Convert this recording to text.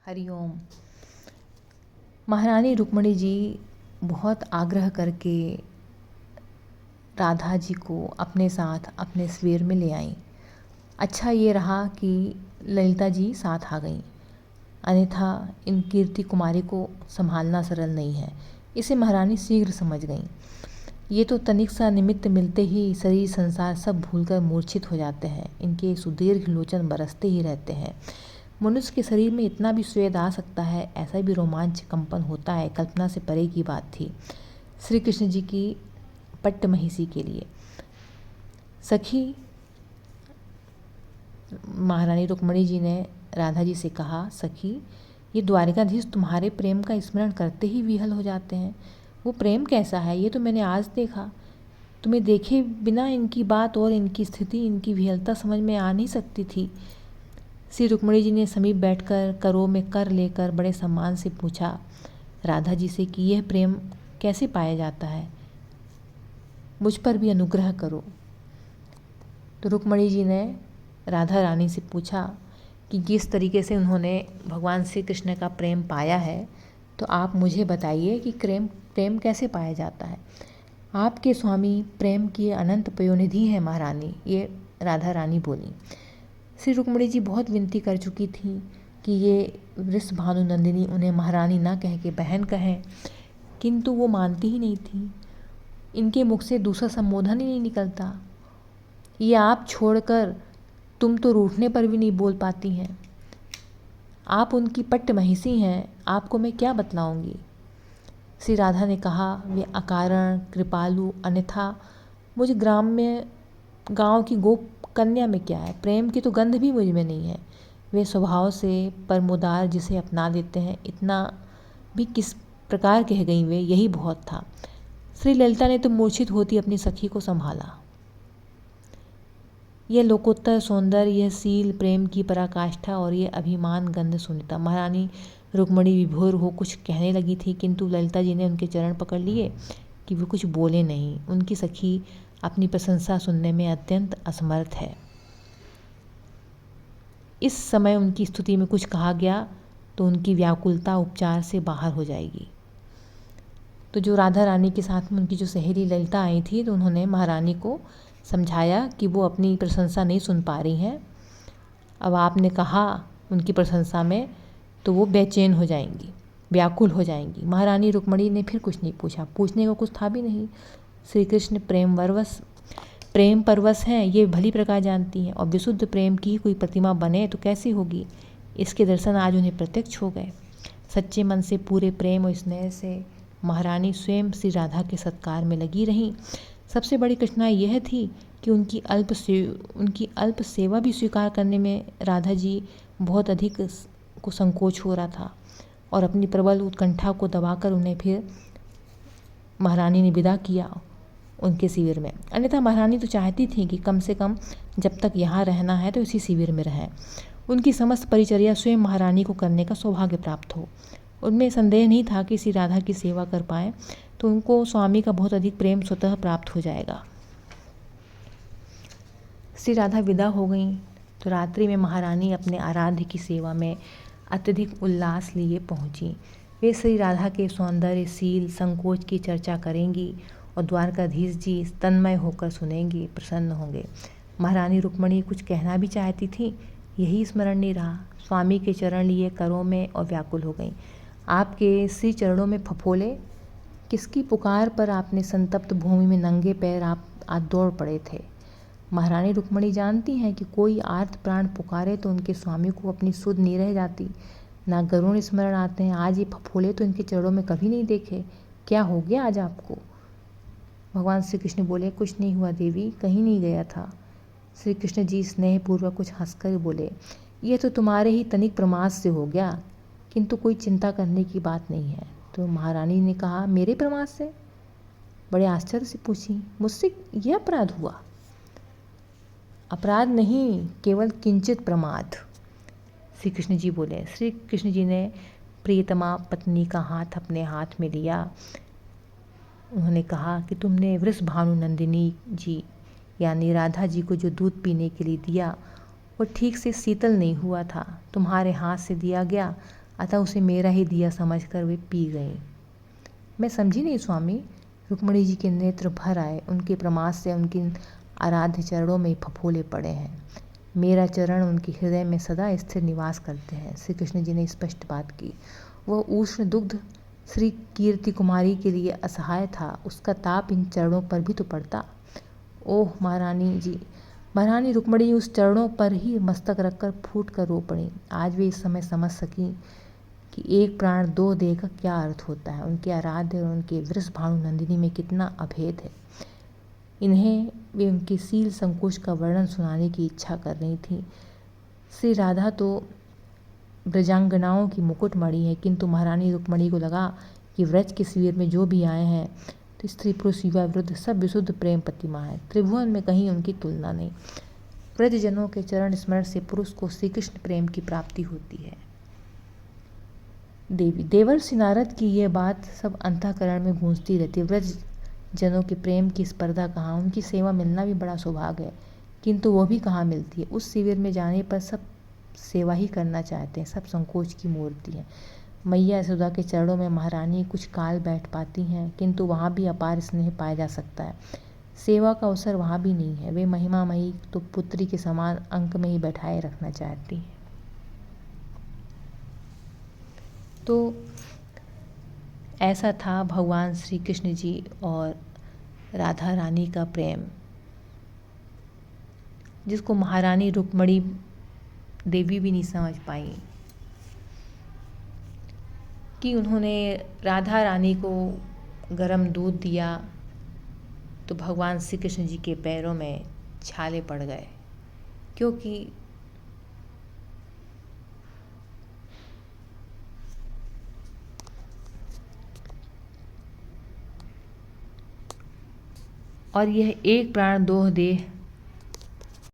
हरिओम। महारानी रुक्मिणी जी बहुत आग्रह करके राधा जी को अपने साथ अपने शिविर में ले आईं। अच्छा ये रहा कि ललिता जी साथ आ गईं, अन्यथा इन कीर्ति कुमारी को संभालना सरल नहीं है। इसे महारानी शीघ्र समझ गईं। ये तो तनिक सा निमित्त मिलते ही शरीर संसार सब भूलकर मूर्छित हो जाते हैं। इनके सुदीर्घ लोचन बरसते ही रहते हैं। मनुष्य के शरीर में इतना भी स्वेद आ सकता है, ऐसा भी रोमांच कंपन होता है, कल्पना से परे की बात थी श्री कृष्ण जी की पट्ट महिषी के लिए। सखी महारानी रुक्मिणी जी ने राधा जी से कहा, सखी ये द्वारिकाधीश तुम्हारे प्रेम का स्मरण करते ही विहल हो जाते हैं। वो प्रेम कैसा है ये तो मैंने आज देखा। तुम्हें देखे बिना इनकी बात और इनकी स्थिति, इनकी विहलता समझ में आ नहीं सकती थी। श्री रुक्मिणी जी ने समीप बैठकर करों में कर लेकर बड़े सम्मान से पूछा राधा जी से कि यह प्रेम कैसे पाया जाता है, मुझ पर भी अनुग्रह करो। तो रुक्मिणी जी ने राधा रानी से पूछा कि किस तरीके से उन्होंने भगवान श्री कृष्ण का प्रेम पाया है, तो आप मुझे बताइए कि प्रेम कैसे पाया जाता है। आपके स्वामी प्रेम की अनंत पयोनिधि है महारानी, ये राधा रानी बोली। श्री रुक्मिणी जी बहुत विनती कर चुकी थी कि ये वृषभानु नंदिनी उन्हें महारानी ना कह के बहन कहें, किंतु वो मानती ही नहीं थी। इनके मुख से दूसरा संबोधन ही नहीं निकलता। ये आप छोड़कर तुम तो रूठने पर भी नहीं बोल पाती हैं। आप उनकी पट्ट महिषी हैं, आपको मैं क्या बतलाऊंगी। श्री राधा ने कहा, वे अकारण कृपालु, अन्यथा मुझ गांव की गोप कन्या में क्या है, प्रेम की तो गंध भी मुझ में नहीं है। वे स्वभाव से परमुदार जिसे अपना लेते हैं, इतना भी किस प्रकार कह गई वे, यही बहुत था। श्री ललिता ने तो मूर्छित होती अपनी सखी को संभाला। यह लोकोत्तर सौंदर्य, यह सील प्रेम की पराकाष्ठा और यह अभिमान गंध सुनता। महारानी रुक्मिणी विभोर हो कुछ कहने लगी थी, किंतु ललिता जी ने उनके चरण पकड़ लिए कि वे कुछ बोले नहीं। उनकी सखी अपनी प्रशंसा सुनने में अत्यंत असमर्थ है। इस समय उनकी स्तुति में कुछ कहा गया तो उनकी व्याकुलता उपचार से बाहर हो जाएगी। तो जो राधा रानी के साथ में उनकी जो सहेली ललिता आई थी, तो उन्होंने महारानी को समझाया कि वो अपनी प्रशंसा नहीं सुन पा रही हैं। अब आपने कहा उनकी प्रशंसा में तो वो बेचैन हो जाएंगी, व्याकुल हो जाएंगी। महारानी रुक्मिणी ने फिर कुछ नहीं पूछा, पूछने को कुछ था भी नहीं। श्री कृष्ण प्रेम परवश हैं, ये भली प्रकार जानती हैं, और विशुद्ध प्रेम की कोई प्रतिमा बने तो कैसी होगी। इसके दर्शन आज उन्हें प्रत्यक्ष हो गए। सच्चे मन से पूरे प्रेम और स्नेह से महारानी स्वयं श्री राधा के सत्कार में लगी रहीं। सबसे बड़ी कठिनाई यह थी कि उनकी अल्प सेवा भी स्वीकार करने में राधा जी बहुत अधिक को संकोच हो रहा था, और अपनी प्रबल उत्कंठा को दबाकर उन्हें फिर महारानी ने विदा किया उनके शिविर में। अन्यथा महारानी तो चाहती थी कि कम से कम जब तक यहाँ रहना है तो इसी शिविर में रहें। उनकी समस्त परिचर्या स्वयं महारानी को करने का सौभाग्य प्राप्त हो। उनमें संदेह नहीं था कि श्री राधा की सेवा कर पाएँ तो उनको स्वामी का बहुत अधिक प्रेम स्वतः प्राप्त हो जाएगा। श्री राधा विदा हो गईं तो रात्रि में महारानी अपने आराध्य की सेवा में अत्यधिक उल्लास लिए पहुंची। वे श्री राधा के सौंदर्य, सील, संकोच की चर्चा करेंगी और द्वारकाधीश जी तन्मय होकर सुनेंगे, प्रसन्न होंगे। महारानी रुक्मिणी कुछ कहना भी चाहती थी, यही स्मरण नहीं रहा। स्वामी के चरण लिए करों में और व्याकुल हो गई। आपके श्री चरणों में फफोले, किसकी पुकार पर आपने संतप्त भूमि में नंगे पैर आप आज दौड़ पड़े थे। महारानी रुक्मिणी जानती हैं कि कोई आर्त प्राण पुकारे तो उनके स्वामी को अपनी सुध नहीं रह जाती, ना गरुण स्मरण आते हैं। आज ये फफोले तो इनके चरणों में कभी नहीं देखे। क्या हो गया आज आपको। भगवान श्री कृष्ण बोले, कुछ नहीं हुआ देवी, कहीं नहीं गया था। श्री कृष्ण जी स्नेहपूर्वक कुछ हंसकर बोले, यह तो तुम्हारे ही तनिक प्रमाद से हो गया, किंतु कोई चिंता करने की बात नहीं है। तो महारानी ने कहा, मेरे प्रमाद से। बड़े आश्चर्य से पूछी, मुझसे यह अपराध हुआ। अपराध नहीं, केवल किंचित प्रमाद। श्री कृष्ण जी बोले। श्री कृष्ण जी ने प्रियतमा पत्नी का हाथ अपने हाथ में लिया। उन्होंने कहा कि तुमने वृषभानु नंदिनी जी यानी राधा जी को जो दूध पीने के लिए दिया वो ठीक से शीतल नहीं हुआ था, तुम्हारे हाथ से दिया गया। अतः उसे मेरा ही दिया समझकर वे पी गई। मैं समझी नहीं स्वामी। रुक्मणी जी के नेत्र भर आए। उनके प्रमाद से उनके आराध्य चरणों में फफोले पड़े हैं। मेरा चरण उनके हृदय में सदा स्थिर निवास करते हैं। श्री कृष्ण जी ने स्पष्ट बात की। वह उष्ण दुग्ध श्री कीर्ति कुमारी के लिए असहाय था। उसका ताप इन चरणों पर भी तो पड़ता। ओह महारानी जी, महारानी रुक्मणी उस चरणों पर ही मस्तक रखकर फूट कर रो पड़ी। आज वे इस समय समझ सकी कि एक प्राण दो देह का क्या अर्थ होता है। उनके आराध्य और उनके वृषभानु नंदिनी में कितना अभेद है। इन्हें वे उनके सील संकोच का वर्णन सुनाने की इच्छा कर रही थी। श्री राधा तो ब्रजांगनाओं की मुकुटमणि है, किंतु महारानी रुक्मणी को लगा कि व्रज के शिविर में जो भी आए हैं तो स्त्री पुरुष युवा वृद्ध सब विशुद्ध प्रेम प्रतिमा है। त्रिभुवन में कहीं उनकी तुलना नहीं। व्रजजनों के चरण स्मरण से पुरुष को श्री कृष्ण प्रेम की प्राप्ति होती है। देवी देवर्षि नारद की यह बात सब अंतःकरण में गूंजती रहती। व्रज जनों के प्रेम की स्पर्धा कहाँ, उनकी सेवा मिलना भी बड़ा सौभाग्य है, किंतु वो भी कहाँ मिलती है। उस शिविर में जाने पर सब सेवा ही करना चाहते हैं, सब संकोच की मूर्ति हैं। मैया यशोदा के चरणों में महारानी कुछ काल बैठ पाती हैं, किंतु वहाँ भी अपार स्नेह पाया जा सकता है। सेवा का अवसर वहाँ भी नहीं है। वे महिमामयी तो पुत्री के समान अंक में ही बैठाए रखना चाहती हैं। तो ऐसा था भगवान श्री कृष्ण जी और राधा रानी का प्रेम, जिसको महारानी रुक्मणी देवी भी नहीं समझ पाई कि उन्होंने राधा रानी को गरम दूध दिया तो भगवान श्री कृष्ण जी के पैरों में छाले पड़ गए, क्योंकि और यह एक प्राण दो देह